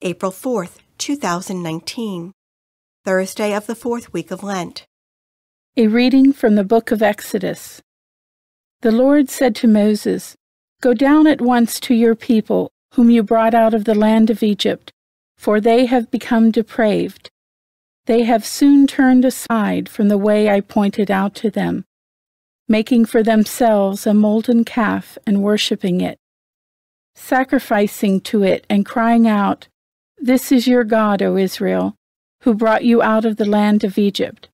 April 4th, 2019, Thursday of the fourth week of Lent. A reading from the book of Exodus. The Lord said to Moses, "Go down at once to your people, whom you brought out of the land of Egypt, for they have become depraved. They have soon turned aside from the way I pointed out to them, making for themselves a molten calf and worshipping it, sacrificing to it and crying out, 'This is your God, O Israel, who brought you out of the land of Egypt.'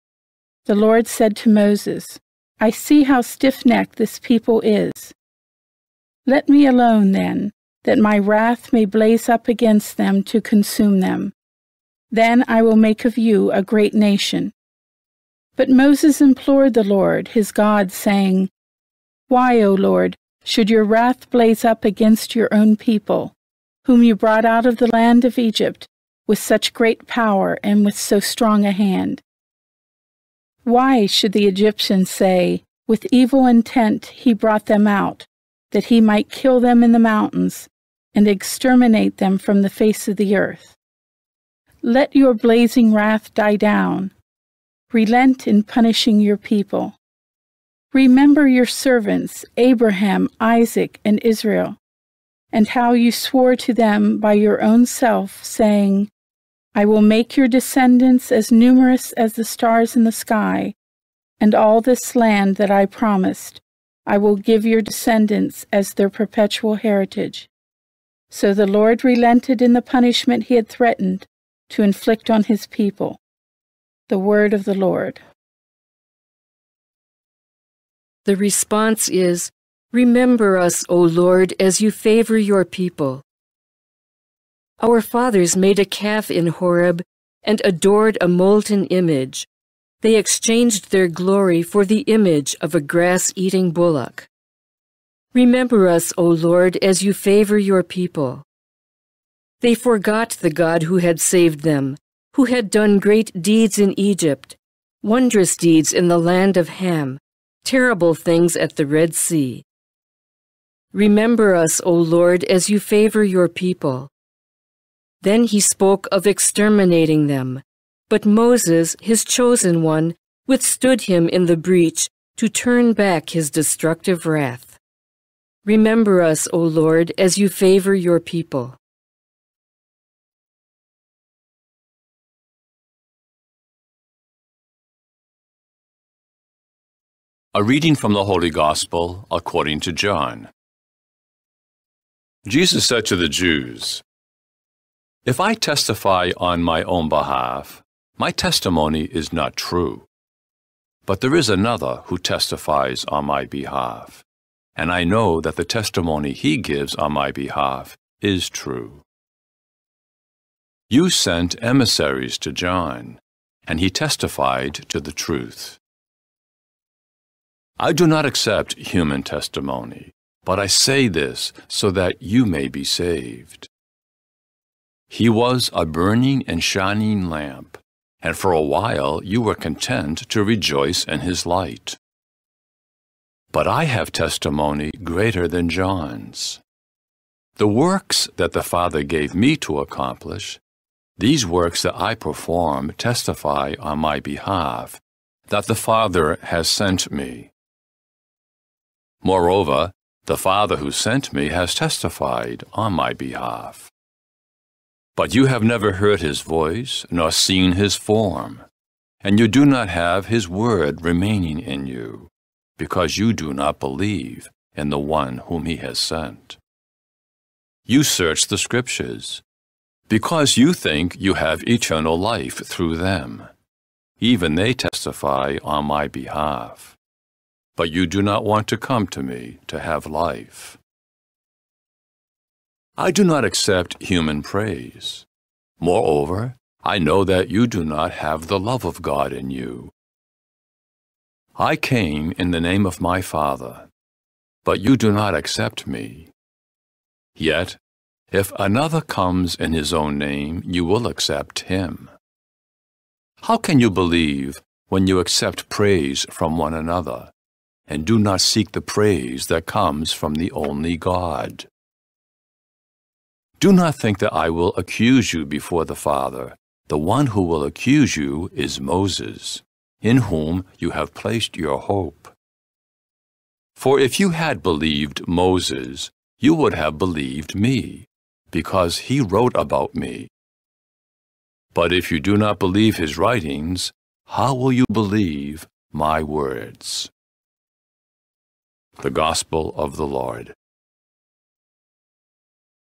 The Lord said to Moses, 'I see how stiff-necked this people is. Let me alone, then, that my wrath may blaze up against them to consume them. Then I will make of you a great nation.' But Moses implored the Lord, his God, saying, 'Why, O Lord, should your wrath blaze up against your own people, whom you brought out of the land of Egypt with such great power and with so strong a hand? Why should the Egyptians say, with evil intent he brought them out, that he might kill them in the mountains and exterminate them from the face of the earth? Let your blazing wrath die down. Relent in punishing your people. Remember your servants, Abraham, Isaac, and Israel, and how you swore to them by your own self, saying, 'I will make your descendants as numerous as the stars in the sky, and all this land that I promised, I will give your descendants as their perpetual heritage.' So the Lord relented in the punishment he had threatened to inflict on his people." The word of the Lord. The response is, "Remember us, O Lord, as you favor your people." Our fathers made a calf in Horeb and adored a molten image. They exchanged their glory for the image of a grass-eating bullock. Remember us, O Lord, as you favor your people. They forgot the God who had saved them, who had done great deeds in Egypt, wondrous deeds in the land of Ham, terrible things at the Red Sea. Remember us, O Lord, as you favor your people. Then he spoke of exterminating them, but Moses, his chosen one, withstood him in the breach to turn back his destructive wrath. Remember us, O Lord, as you favor your people. A reading from the Holy Gospel according to John. Jesus said to the Jews, "If I testify on my own behalf, my testimony is not true. But there is another who testifies on my behalf, and I know that the testimony he gives on my behalf is true. You sent emissaries to John, and he testified to the truth. I do not accept human testimony, but I say this so that you may be saved. He was a burning and shining lamp, and for a while you were content to rejoice in his light. But I have testimony greater than John's. The works that the Father gave me to accomplish, these works that I perform testify on my behalf, that the Father has sent me. Moreover, the Father who sent me has testified on my behalf. But you have never heard his voice, nor seen his form, and you do not have his word remaining in you, because you do not believe in the one whom he has sent. You search the Scriptures, because you think you have eternal life through them. Even they testify on my behalf. But you do not want to come to me to have life. I do not accept human praise. Moreover, I know that you do not have the love of God in you. I came in the name of my Father, but you do not accept me. Yet, if another comes in his own name, you will accept him. How can you believe when you accept praise from one another, and do not seek the praise that comes from the only God? Do not think that I will accuse you before the Father. The one who will accuse you is Moses, in whom you have placed your hope. For if you had believed Moses, you would have believed me, because he wrote about me. But if you do not believe his writings, how will you believe my words? The Gospel of the Lord.